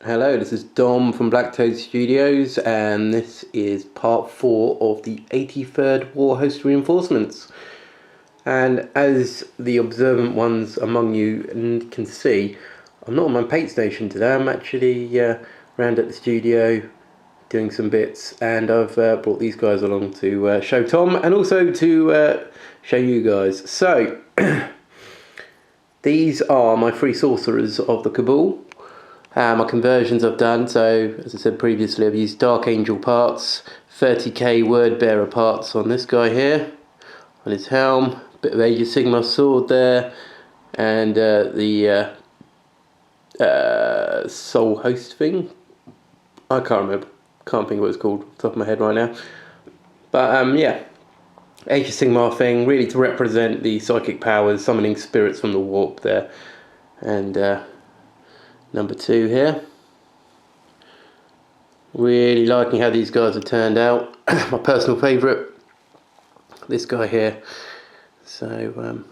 Hello, this is Dom from BlackToad Studios, and this is part 4 of the 83rd Warhost Reinforcements. And as the observant ones among you can see, I'm not on my paint station today. I'm actually around at the studio doing some bits, and I've brought these guys along to show Tom and also to show you guys. So, these are my 3 sorcerers of the Cabal. My conversions I've done, so as I said previously, I've used Dark Angel parts, 30k Word Bearer parts on this guy here, on his helm, bit of Age of Sigmar sword there, and the Soul Host thing. I can't remember, can't think what it's called off the top of my head right now. But yeah, Age of Sigmar thing, really to represent the psychic powers, summoning spirits from the warp there, and number 2 here. Really liking how these guys have turned out. My personal favourite, this guy here. So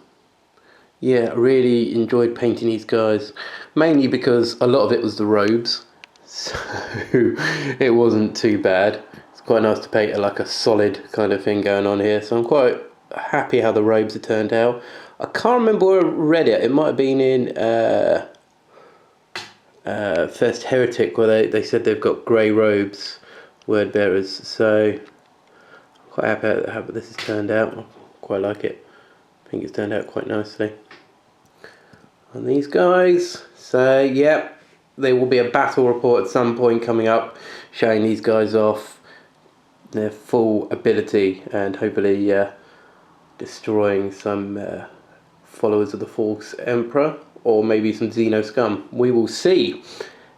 yeah, I really enjoyed painting these guys, mainly because a lot of it was the robes, so it wasn't too bad. It's quite nice to paint like a solid kind of thing going on here, so I'm quite happy how the robes have turned out. I can't remember where I read it. It might have been in First Heretic, where they said they've got grey robes, word bearers, so I'm quite happy at how this has turned out. I quite like it. I think it's turned out quite nicely on these guys. So yeah, there will be a battle report at some point coming up showing these guys off their full ability and hopefully destroying some followers of the False Emperor, or maybe some Xeno scum. We will see.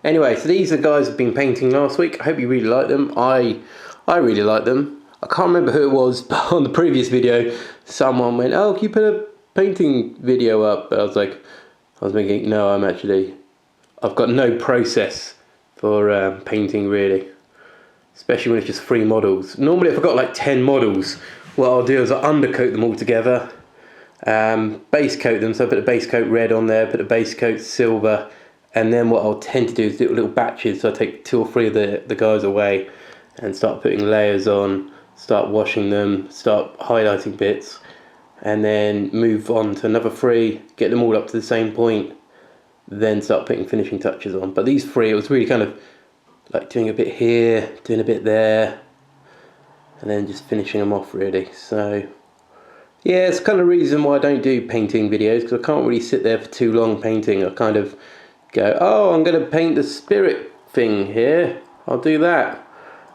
Anyway, so these are guys I've been painting last week. I hope you really like them. I really like them. I can't remember who it was, but on the previous video, someone went, "Oh, can you put a painting video up?" But I was thinking, no, I've got no process for painting really, especially when it's just 3 models. Normally, if I've got like 10 models, what I'll do is I'll undercoat them all together. Base coat them, so I put a base coat red on there, put a base coat silver, and then what I'll tend to do is do little batches, so I take 2 or 3 of the guys away and start putting layers on, start washing them, start highlighting bits, and then move on to another 3, get them all up to the same point, then start putting finishing touches on. But these 3, it was really kind of like doing a bit here, doing a bit there, and then just finishing them off really. So yeah, it's kind of the reason why I don't do painting videos, because I can't really sit there for too long painting. I kind of go, oh, I'm going to paint the spirit thing here, I'll do that,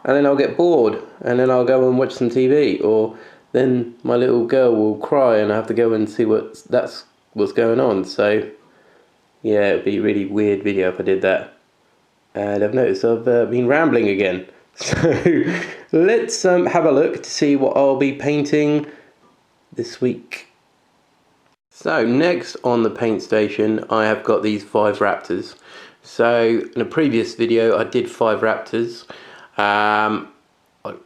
and then I'll get bored, and then I'll go and watch some TV, or then my little girl will cry and I have to go and see what's going on. So yeah, it'd be a really weird video if I did that. And I've noticed I've been rambling again. So let's have a look to see what I'll be painting this week. So next on the paint station, I have got these 5 raptors. So in a previous video I did 5 raptors. I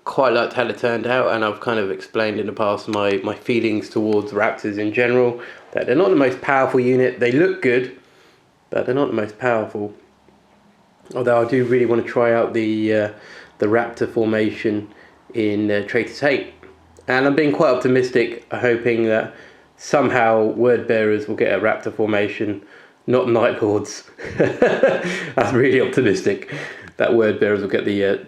quite liked how it turned out, and I've kind of explained in the past my feelings towards raptors in general, that they're not the most powerful unit. They look good, but they're not the most powerful. Although I do really want to try out the raptor formation in Traitor's Hate. And I'm being quite optimistic, hoping that somehow word bearers will get a raptor formation, not night lords. That's really optimistic, that word bearers will get the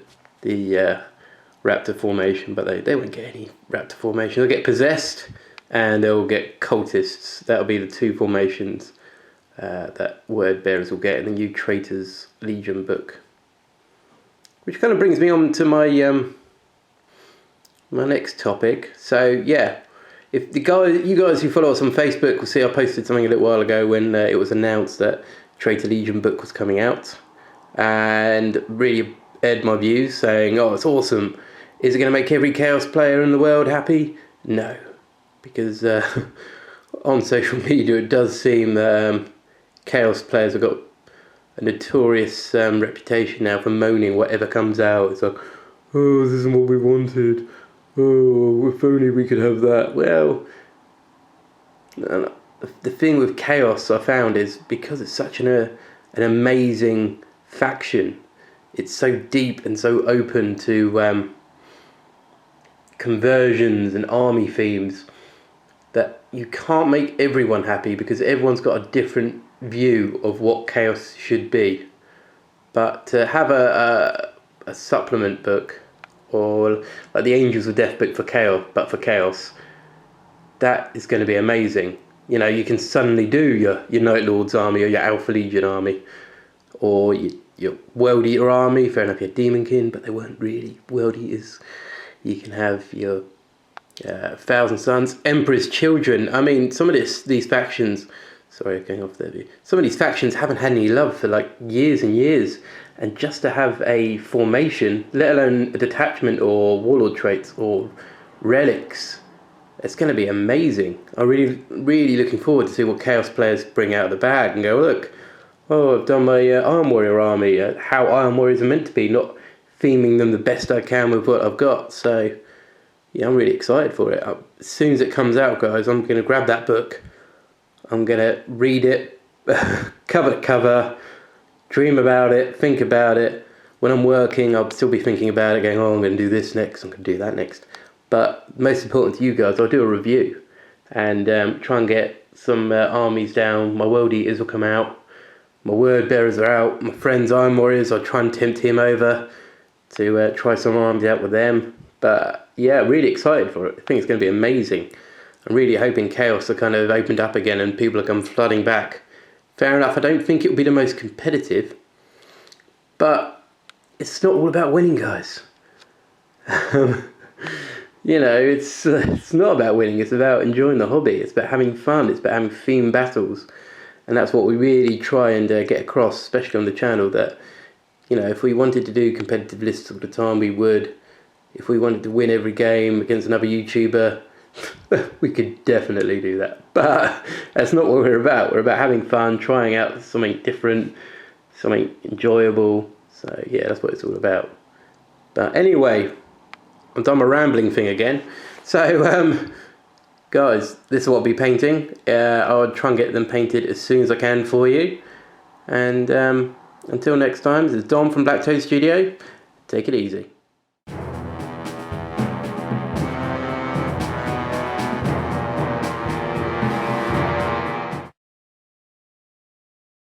raptor formation, but they won't get any raptor formation. They'll get possessed, and they'll get cultists. That'll be the 2 formations that word bearers will get in the new Traitors Legion book. Which kind of brings me on to my next topic. So yeah, if you guys who follow us on Facebook will see I posted something a little while ago when it was announced that Traitor Legion book was coming out, and really aired my views saying, oh, it's awesome. Is it going to make every Chaos player in the world happy? No, because on social media it does seem that Chaos players have got a notorious reputation now for moaning whatever comes out. It's like, oh, this isn't what we wanted. Oh, if only we could have that. Well, the thing with Chaos I found is, because it's such an amazing faction. It's so deep and so open to conversions and army themes that you can't make everyone happy, because everyone's got a different view of what chaos should be. But to have a supplement book, or like the Angels of Death book for chaos, but for chaos, that is going to be amazing. You know, you can suddenly do your Night Lord's army, or your Alpha Legion army, or your World Eater army. Fair enough, your Demonkin, but they weren't really World Eaters. You can have your Thousand Sons, Emperor's Children. I mean, some of these factions, sorry, going off there. Some of these factions haven't had any love for like years and years, and just to have a formation, let alone a detachment or warlord traits or relics, it's going to be amazing. I'm really looking forward to see what Chaos players bring out of the bag and go, look, oh, I've done my Iron Warrior army, how Iron Warriors are meant to be, not theming them the best I can with what I've got. So yeah, I'm really excited for it. As soon as it comes out, guys, I'm going to grab that book. I'm going to read it, cover to cover, dream about it, think about it. When I'm working, I'll still be thinking about it, going, oh, I'm going to do this next, I'm going to do that next. But most important to you guys, I'll do a review and try and get some armies down. My World Eaters will come out. My Word Bearers are out. My friend's Iron Warriors, I'll try and tempt him over to try some armies out with them. But yeah, really excited for it. I think it's going to be amazing. I'm really hoping Chaos are kind of opened up again and people are come flooding back. Fair enough, I don't think it will be the most competitive, but it's not all about winning, guys. You know, it's not about winning, it's about enjoying the hobby, it's about having fun, it's about having themed battles. And that's what we really try and get across, especially on the channel, that, you know, if we wanted to do competitive lists all the time, we would. If we wanted to win every game against another YouTuber, we could definitely do that. But that's not what we're about. We're about having fun, trying out something different, something enjoyable. So yeah, that's what it's all about. But anyway, I've done my rambling thing again. So guys, this is what I'll be painting. I'll try and get them painted as soon as I can for you. And until next time, this is Dom from BlackToad Studio. Take it easy.